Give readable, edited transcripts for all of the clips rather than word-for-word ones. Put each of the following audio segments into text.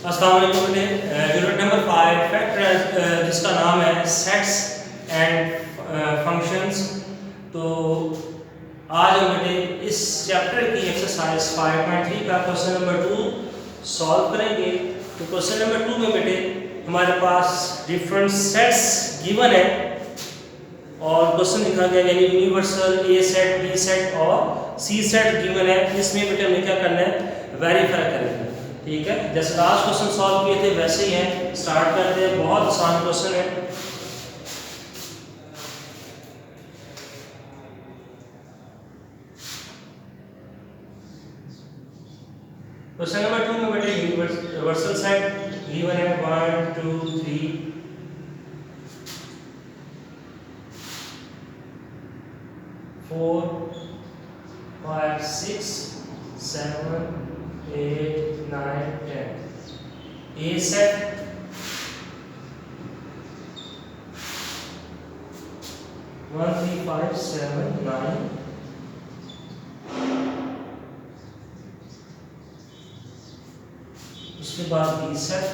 अस्सलाम वालेकुम बेटे। यूनिट नंबर 5 फैक्ट जिसका नाम है सेट्स एंड फंक्शंस। तो आज हम बेटे इस चैप्टर की एक्सरसाइज 5.3 का क्वेश्चन नंबर 2 सॉल्व करेंगे। तो क्वेश्चन नंबर 2 में बेटे हमारे पास डिफरेंट सेट्स गिवन है और क्वेश्चन लिखा गया यानी यूनिवर्सल ए सेट, बी सेट और सी सेट गिवन है। इसमें बेटे हमें क्या करना है, वेरीफाई करेंगे। ठीक है, जैसे लास्ट क्वेश्चन सॉल्व किए थे वैसे ही है। स्टार्ट करते हैं, बहुत आसान क्वेश्चन है। क्वेश्चन नंबर 2 में बेटे यूनिवर्सल सेट गिवन है 1 2 3 4 5 6 7 8 9 10। A set one three five seven nine, उसके बाद B set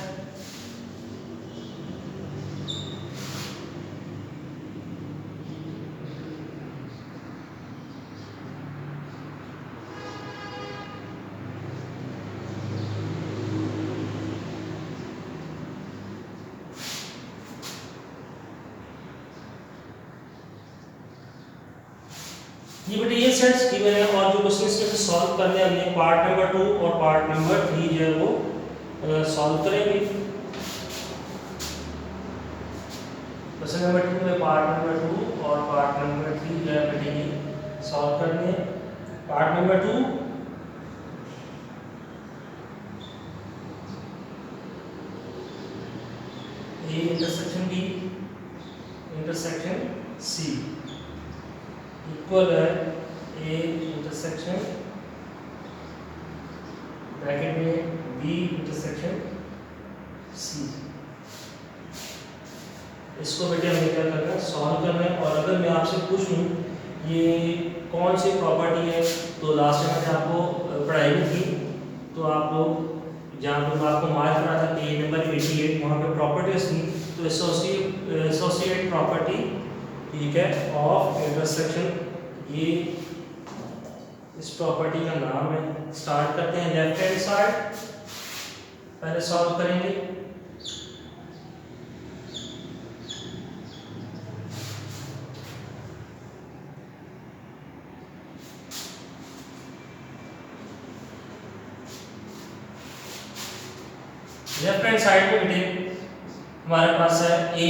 ये बेटे ये सेट्स गिवन है और जो क्वेश्चन इसमें सॉल्व करने हैं हमने पार्ट नंबर 2 और पार्ट नंबर 3 जो है वो सॉल्व करेंगे। क्वेश्चन नंबर 2 में पार्ट नंबर 2 और पार्ट नंबर 3 जो है बेटे ये सॉल्व करने हैं। Part number 2 A intersection B intersection C equal है A इंटरसेक्शन ब्रैकेट में B इंटरसेक्शन C। इसको बेटे हमें क्या करना है, सॉल्व करना है। और अगर मैं आपसे पूछूं ये कौन सी प्रॉपर्टी है, तो लास्ट टाइम मैंने आपको पढ़ाई भी थी, तो आप लोग जहाँ पर मैं आपको मार्क करा था पेज नंबर 88 वहाँ पे प्रॉपर्टीज थी। तो एसोसिएट प्रॉपर्टी, ठीक है, ऑफ इंटरसेक्शन, ये इस प्रॉपर्टी का नाम है। स्टार्ट करते हैं लेफ्ट हैंड साइड, पहले सॉल्व करेंगे। लेफ्ट हैंड साइड में बेटे हमारे पास है A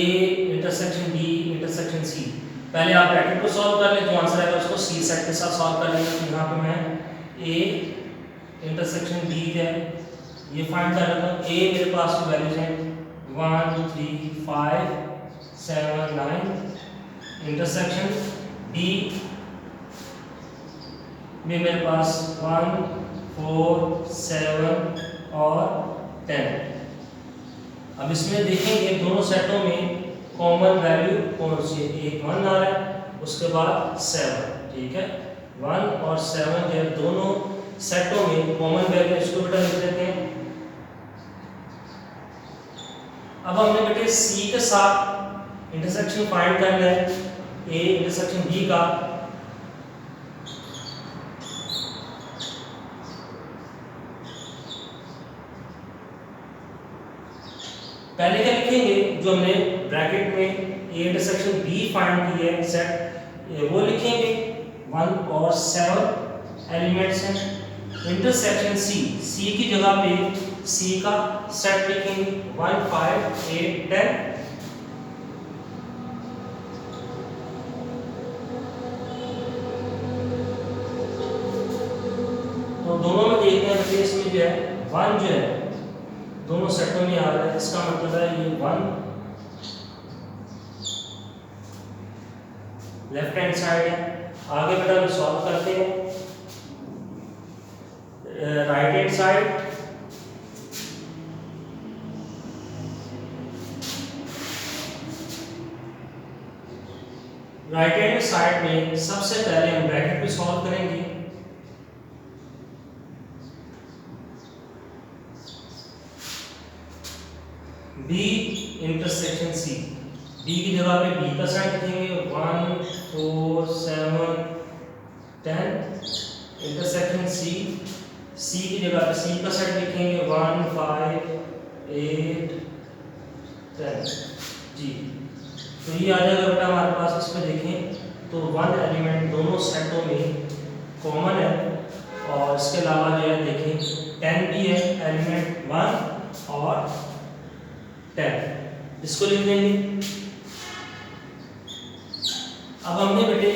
intersection B intersection C। पहले आप ब्रैकेट को सॉल्व कर लें, जो आंसर आएगा उसको C सेट के साथ सॉल्व कर लेंगे। तो यहाँ पे मैं A इंटरसेक्शन B है ये फाइंड कर लेता हूँ। A मेरे पास की वैल्यूज हैं 1 3 5 7 9। इंटरसेक्शन B में मेरे पास 1 4 7 और 10। अब इसमें देखेंगे दोनों सेटों में कॉमन वैल्यू कौन सी है। एक 1 आ रहा है, उसके बाद 7, ठीक है। 1 और 7 जो दोनों सेटों में कॉमन वैल्यू, इसको बेटा लिख देते हैं। अब हमने बेटे C के साथ इंटरसेक्शन फाइंड करना है A इंटरसेक्शन B का। पहले क्या लिखेंगे, जो हमने ब्रैकेट में A इंटरसेक्शन B फाइंड की है सेट, वो लिखेंगे 1 और 7 एलिमेंट्स हैं। इंटरसेक्शन C की जगह पे C का सेट लिखेंगे 1 5 8 10। तो दोनों में देखते हैं बेटे इसमें जो है 1 जो है दोनों सेटों में आ रहा है, इसका मतलब है ये 1 लेफ्ट हैंड साइड है। आगे बेटा हम सॉल्व करते हैं right hand side. Right hand side में सबसे पहले हम ब्रैकेट को सॉल्व करेंगे। बी इंटरसेक्शन सी, बी की जगह पे बी का सेट लिखेंगे 1 4 7 10, इंटरसेक्शन सी, सी की जगह पे सी का सेट लिखेंगे 1 5 8 10 जी। तो ये आ जाएगा बेटा हमारे पास। इसमें देखें तो वन एलिमेंट दोनों सेटों में कॉमन है, और इसके अलावा जो है देखें 10 भी है, एलिमेंट 1 और 10, इसको लिख देंगे। अब हमने बेटे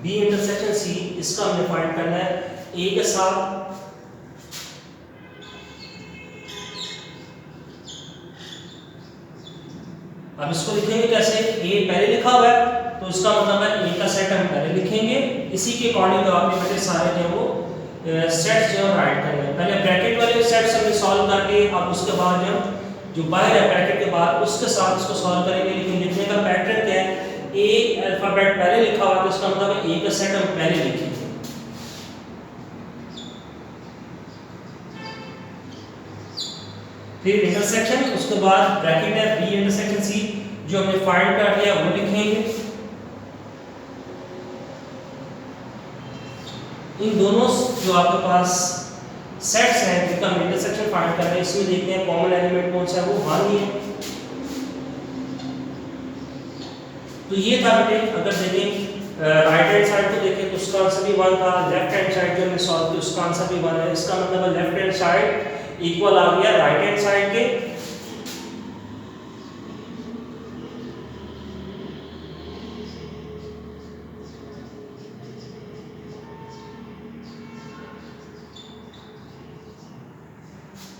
बी इंटरसेक्शन सी, इसका हमने फाइंड करना है ए के साथ। अब इसको लिखेंगे कैसे, ए पहले लिखा हुआ है तो इसका मतलब है ए का सेट हम पहले लिखेंगे, इसी के अकॉर्डिंग तो आपने बेटे सारे जो वो सेट्स जो राइट करने हैं। पहले ब्रैकेट वाले सेट्स हमने सॉल्व करके, अब उसके बाद जो बाहर है ब्रैकेट के बाद उसके साथ इसको सॉल्व करेंगे। लेकिन लिखने का पैटर्न क्या है, ए अल्फाबेट पहले लिखा हुआ है तो इसका मतलब है ए का सेट हम पहले लिखेंगे। फिर इंटरसेक्शन, उसके बाद ब्रैकेट है बी इंटरसेक्शन सी, जो हमने फाइंड कर लिया वो लिखेंगे। इन दोनों जो आपके पास सेट्स हैं जिनका हम इंटरसेक्शन फाइंड कर रहे हैं, इसमें देखते हैं कॉमन एलिमेंट कौन सा है, वो 1 ही है। तो ये था बेटे, अगर देखें राइट हैंड साइड को देखें तो उसका आंसर भी 1 था, लेफ्ट हैंड साइड जो हमने सॉल्व किया उसका आंसर भी 1 है। इसका मतलब है लेफ्ट हैंड साइड इक्वल आ गया राइट हैंड साइड के।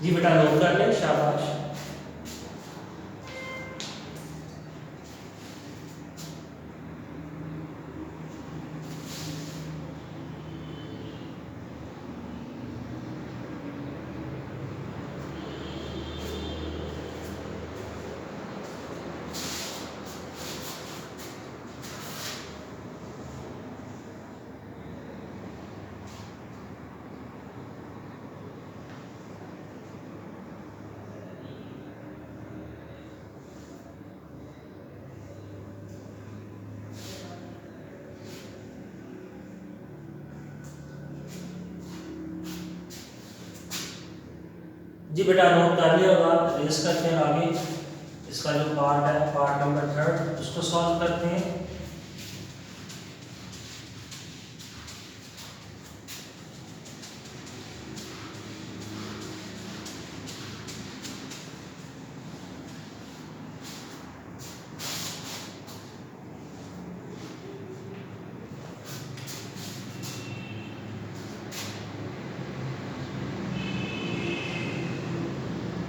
जी बेटा नोट कर लें, शाबाश। जी बेटा नोट कर लिया होगा, रेस करते हैं आगे। इसका जो पार्ट है, पार्ट नंबर 3 उसको सॉल्व करते हैं।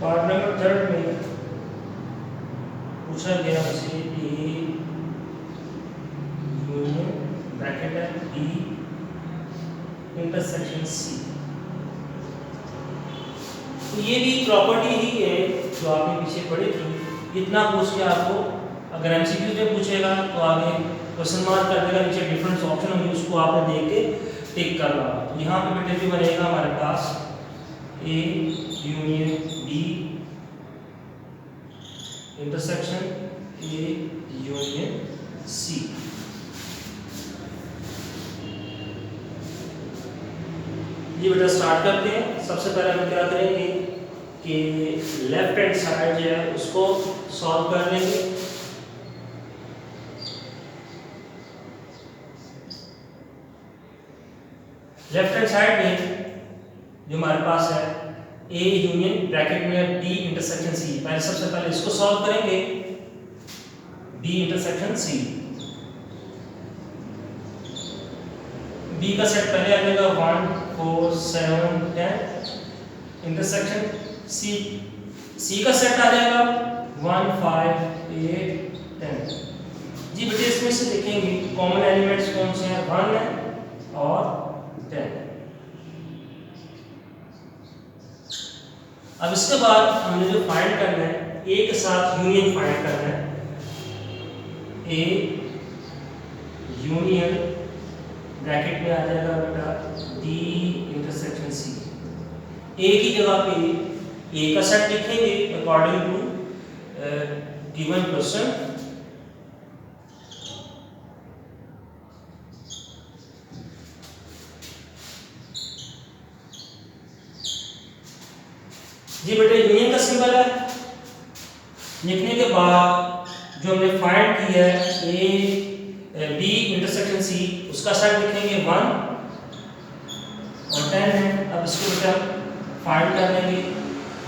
पार्ट नंबर 3 में पूछा गया हमसे ए यूनियन ब्रैकेट है बी इंटरसेक्शन सी। तो ये भी प्रॉपर्टी ही है जो आपने पीछे पढ़ी थी। इतना पूछ के आपको अगर एमसीक्यू में पूछेगा तो आगे क्वेश्चन मार्क कर देगा, नीचे डिफरेंट ऑप्शन होंगे उसको आपने देख के टिक करना। तो यहाँ पे बेटे भी बनेगा हमारे पास A union B intersection A union C. ये बेटा स्टार्ट करते हैं। सबसे पहले हम क्या करेंगे कि लेफ्ट हैंड साइड जो है उसको सॉल्व कर लेंगे। लेफ्ट हैंड साइड में जो हमारे पास है ए यूनियन ब्रैकेट में बी इंटरसेक्शन सी, पहले सबसे पहले इसको सॉल्व करेंगे बी इंटरसेक्शन सी। बी का सेट पहले आ जाएगा 1 4 7 10, इंटरसेक्शन सी, सी का सेट आ जाएगा 1 5 8 10। जी बेटे इसमें से देखेंगे कॉमन एलिमेंट्स कौन से हैं, 1 है और 10। अब इसके बाद हमने जो फाइंड करना है ए के साथ यूनियन फाइंड करना है। ए यूनियन ब्रैकेट में आ जाएगा बेटा डी इंटरसेक्शन सी। ए की जगह पे ए का सेट लिखेंगे अकॉर्डिंग टू गिवन क्वेश्चन। जी बेटे यूनियन का सिंबल है, लिखने के बाद जो हमने फाइंड की है ए बी इंटरसेक्शन सी, उसका सेट लिखेंगे 1 और 10 है। अब इसको बेटा फाइंड कर लेंगे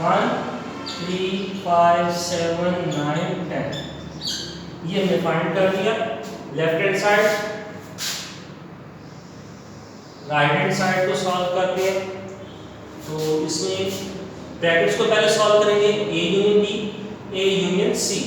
1 3 5 7 9 10, ये हमने फाइंड कर लिया। Left hand side right hand side को सॉल्व कर दिया, तो इसमें ब्रैकेट्स को पहले सॉल्व करेंगे, A union B A union C.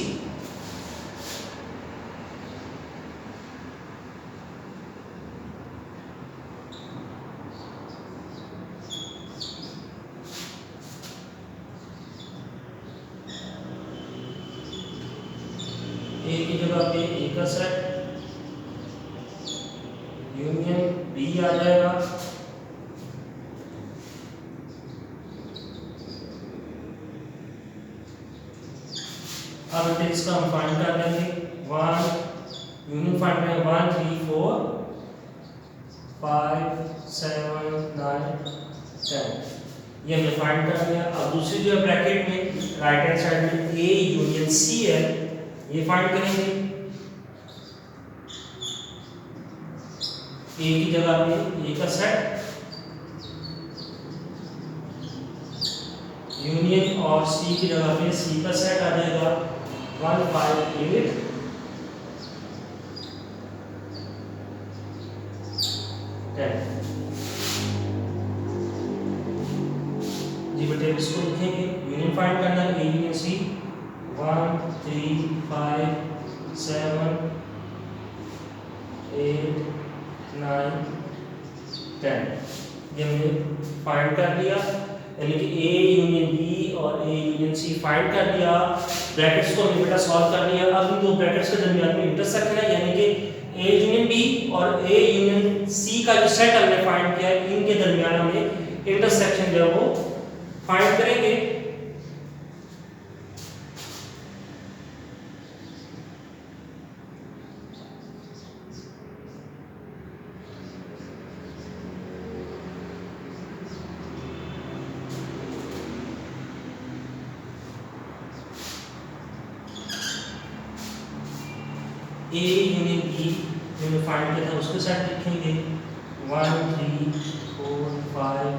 A की जगह पे ए का सेट यूनियन बी आ जाएगा, अब इसका हम फाइंड कर लेंगे 1 यूनियन फाइंड करेंगे 1 3 4 5 7 9 10, ये हमने फाइंड कर लिया। अब दूसरी जो ब्रैकेट में राइट हैंड साइड में ए यूनियन सी है, ये फाइंड करेंगे। ए की जगह पे ए का सेट यूनियन और सी की जगह पे सी का सेट आ जाएगा 1 5 8 10। जी बेटे इसको लिखेंगे, यूनियन फाइंड करना है ए यूनियन सी 1 3 5 7 8 9 10, ये हमने फाइंड कर लिया, यानी कि ए यूनियन बी और ए यूनियन सी फाइंड कर लिया। ब्रैकेट्स को हमने बेटा सॉल्व कर लिया। अब इन दो ब्रैकेट्स के दरमियान में इंटरसेक्शन है, यानी कि ए यूनियन बी और ए यूनियन सी का जो सेट हमने फाइंड किया है, इनके दरमियान हमें इंटरसेक्शन जो है वो फाइंड करेंगे। ए यूनियन बी जो हमने फाइंड किया था उसके साथ लिखेंगे 1 3 4 5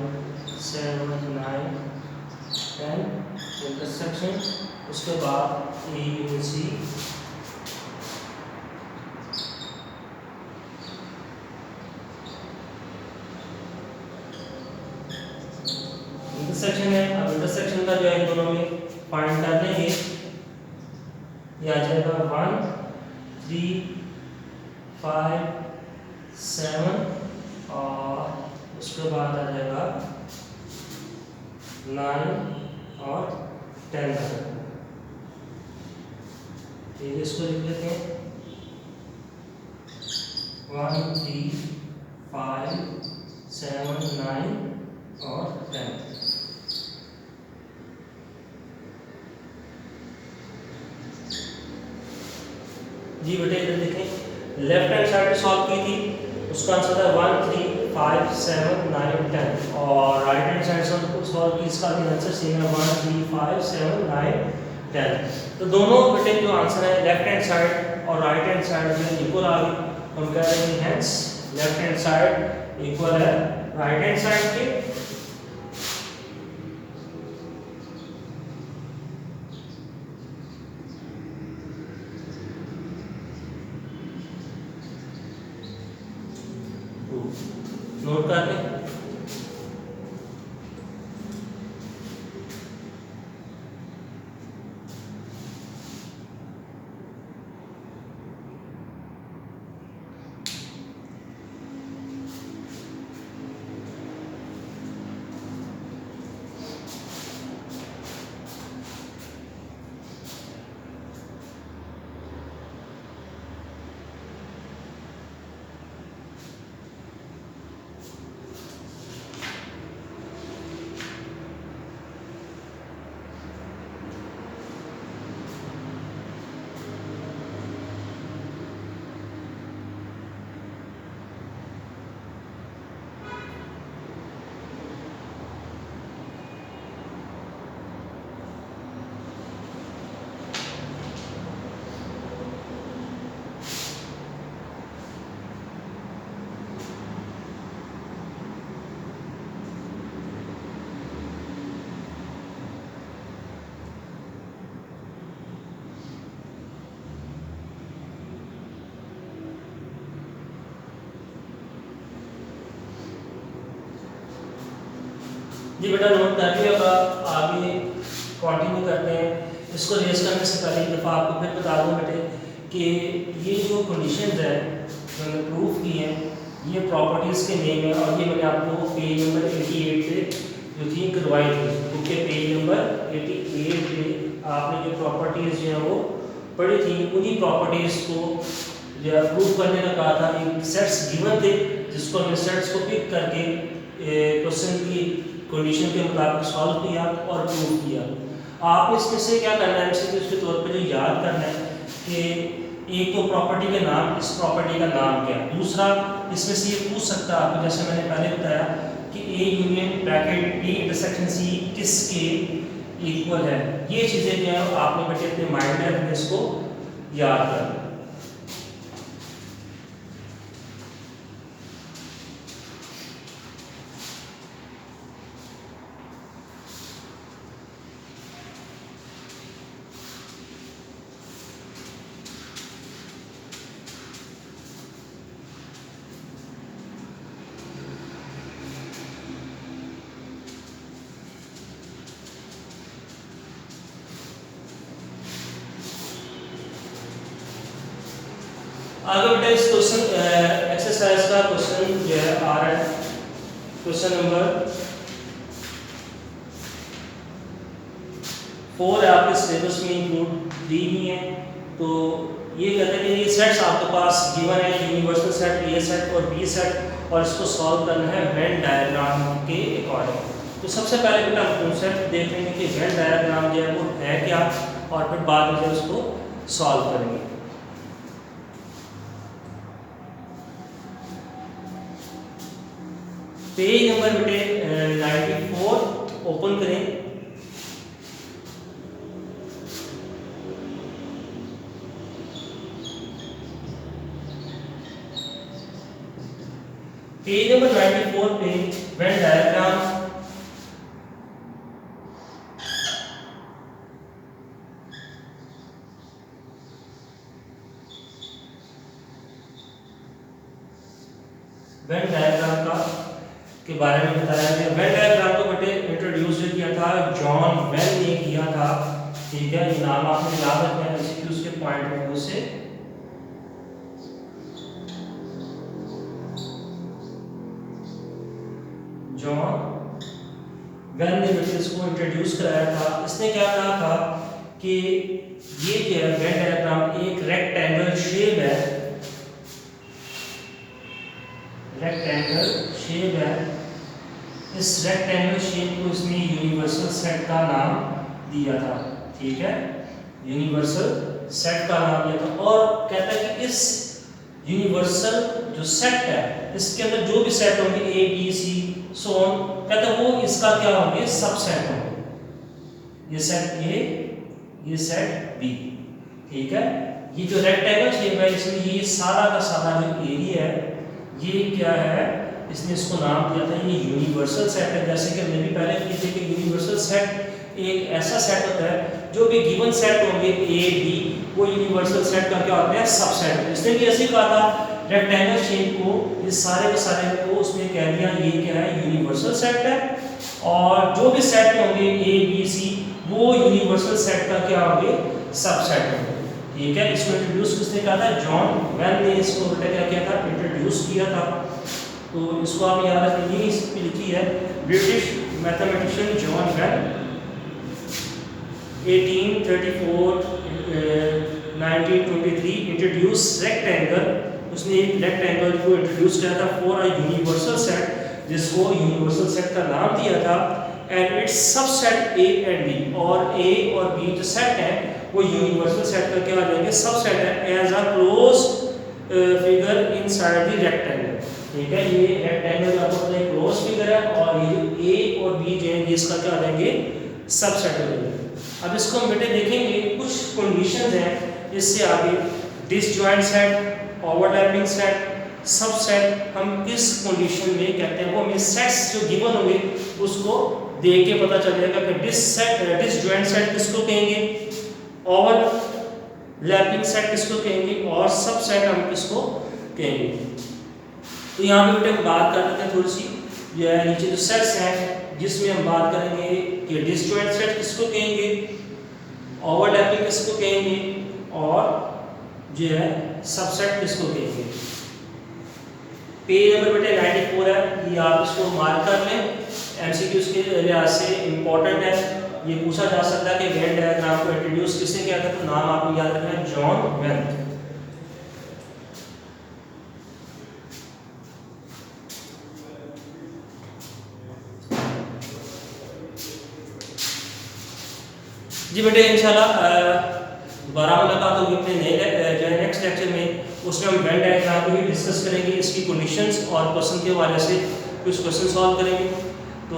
7 9 10 इंटरसेक्शन, उसके बाद ए यूनियन सी इंटरसेक्शन है। अब इंटरसेक्शन का जो है दोनों में फाइंड कर लेंगे, ये आ जाएगा 1 3 5 7 और उसके बाद आ जाएगा 9 और 10 आ जाएगा। ठीक है, इसको लिख लेते हैं 1 3 5 7 9 और 10। जी बेटे इधर देखें, लेफ्ट हैंड साइड सॉल्व की थी, उसका आंसर था 1 3 5 7 9 10 और राइट हैंड साइड सॉल्व की, इसका भी आंसर सेम है 1 3 5 7 9 10। तो दोनों बेटे जो आंसर है लेफ्ट हैंड साइड और राइट हैंड साइड में इक्वल आ गई, हम कह रहे हैं hence left hand side equal है राइट हैंड साइड के। नोट कर लें। जी बेटा नोट कर लिया, अब आगे कंटिन्यू करते हैं। इसको रेस करने से पहले एक दफ़ा आपको फिर बता दूं बेटे कि ये जो कंडीशंस है जो मैंने प्रूफ की हैं ये प्रॉपर्टीज़ के नेम है, और ये मैंने आपको पेज नंबर 88 पे जो थी करवाई थी, क्योंकि पेज नंबर 88 पे आपने जो प्रॉपर्टीज़ जो है वो पढ़ी थी, उन्हीं प्रॉपर्टीज़ को जो है प्रूफ करने का कहा था। एक सेट्स गिवन थे जिसको हमने सेट्स को पिक करके क्वेश्चन की कंडीशन के मुताबिक सॉल्व किया और प्रूव किया। आप इसमें से क्या करना है, एमसीक्यू के तौर पे जो याद करना है कि एक तो प्रॉपर्टी का नाम, इस प्रॉपर्टी का नाम क्या है। दूसरा इसमें से ये पूछ सकता है आपको, जैसे मैंने पहले बताया कि A union bracket B intersection C किसके इक्वल है। ये चीज़ें जो है आपने बेटे अपने माइंड में अपने इसको याद करना। आगे बेटा इस क्वेश्चन एक्सरसाइज का क्वेश्चन जो है आ रहा है, क्वेश्चन नंबर 4 है, आपके सिलेबस में इंक्लूड दी हुई है। तो ये कहते हैं कि ये सेट्स आपके पास गिवन है, यूनिवर्सल सेट, ए सेट और बी सेट, और इसको सॉल्व करना है वेन डायग्राम के अकॉर्डिंग। तो सबसे पहले बेटा हम कॉन्सेप्ट देख लेंगे कि वेन डायग्राम जो है वो है क्या, और फिर बाद में जो उसको सॉल्व करेंगे। पेज नंबर बेटे 94 ओपन करें। पेज नंबर 94 पे वेन डायग्राम वेन डायग्राम का के बारे में बताया गया। वेन डायग्राम को बेटे इंट्रोड्यूस किया था जॉन वेन ने किया था, ठीक है। ये नाम आपने याद रखना है एमसीक्यूज के पॉइंट ऑफ व्यू से। जॉन वेन ने बेटे इसको इंट्रोड्यूस कराया था। इसने क्या कहा था कि ये जो है वेन डायग्राम एक रेक्टेंगल शेप है, रेक्टेंगल शेप है। इस रेक्टेंगल शेप को इसने यूनिवर्सल सेट का नाम दिया था, ठीक है, यूनिवर्सल सेट का नाम दिया था। और कहता है कि इस यूनिवर्सल जो सेट है इसके अंदर जो भी सेट होंगे A B C so on, कहता है वो इसका क्या होंगे, सबसेट होंगे। ये सेट ए, ये सेट बी, ठीक है। ये जो रेक्टेंगल शेप है इसमें ये सारा का सारा जो एरिया है ये क्या है, इसने इसको नाम दिया था ये यूनिवर्सल सेट है। जैसे कि हमने भी पहले की थी कि यूनिवर्सल सेट एक ऐसा सेट होता है जो भी गिवन सेट होंगे ए बी, वो यूनिवर्सल सेट का क्या होता है, सबसेट। इसने भी ऐसे कहा था रेक्टेंगल शेप को, ये सारे के सारे को उसने कह दिया ये क्या है, यूनिवर्सल सेट है। और जो भी सेट होंगे ए बी सी वो यूनिवर्सल सेट का क्या होंगे, सबसेट होंगे, ठीक है। इसको इंट्रोड्यूस किसने कहा था, जॉन वेन ने इसको क्या किया था, इंट्रोड्यूस किया था। तो इसको आप याद रखेंगे, इस पे लिखी है British mathematician John Venn 1834 1923 introduce rectangle. उसने एक रेक्टेंगल को इंट्रोड्यूस किया था फॉर अ यूनिवर्सल सेट, जिसको यूनिवर्सल सेट का नाम दिया था। And its subset A and B, और ए और बी जो सेट है वो यूनिवर्सल सेट का क्या हो जाएंगे, सबसेट है as a close figure inside the rectangle, ठीक है। ये रेक्टेंगल का अपना एक क्लोज फिगर है और ये ए और बी जो है इसका क्या हो जाएंगे, सबसेट हो जाएंगे। अब इसको हम बेटे देखेंगे, कुछ कंडीशंस हैं इससे आगे, disjoint set, overlapping set, subset हम किस कंडीशन में कहते हैं, वो हमें सेट्स जो गिवन होंगे उसको देख के पता चल जाएगा कि डिसजॉइंट सेट किसको कहेंगे, ओवरलैपिंग सेट किसको कहेंगे, और सबसेट हम किसको कहेंगे। तो यहाँ पे बेटे हम बात कर लेते हैं थोड़ी सी जो है नीचे जो सेट्स हैं जिसमें हम बात करेंगे कि डिसजॉइंट सेट किसको कहेंगे, ओवरलैपिंग किसको कहेंगे और जो है सबसेट किसको कहेंगे। पेज नंबर बेटे 94 है, ये आप इसको मार्क कर लें, एमसीक्यूज के लिहाज से इम्पोर्टेंट है। ये पूछा जा सकता है कि वेन डायग्राम को इंट्रोड्यूस किसने किया था, तो नाम आपको याद रखना है जॉन वेन। जी बेटे इंशाल्लाह दोबारा मुलाकात होगी अपने नए नेक्स्ट लेक्चर में, उसमें हम वेन डायग्राम को भी डिस्कस करेंगे, इसकी कंडीशंस और क्वेश्चन के हवाले से कुछ क्वेश्चन सॉल्व करेंगे। तो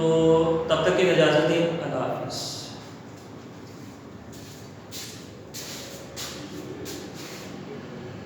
तब तक के लिए इजाज़त दें, अल्लाह हाफ़िज़।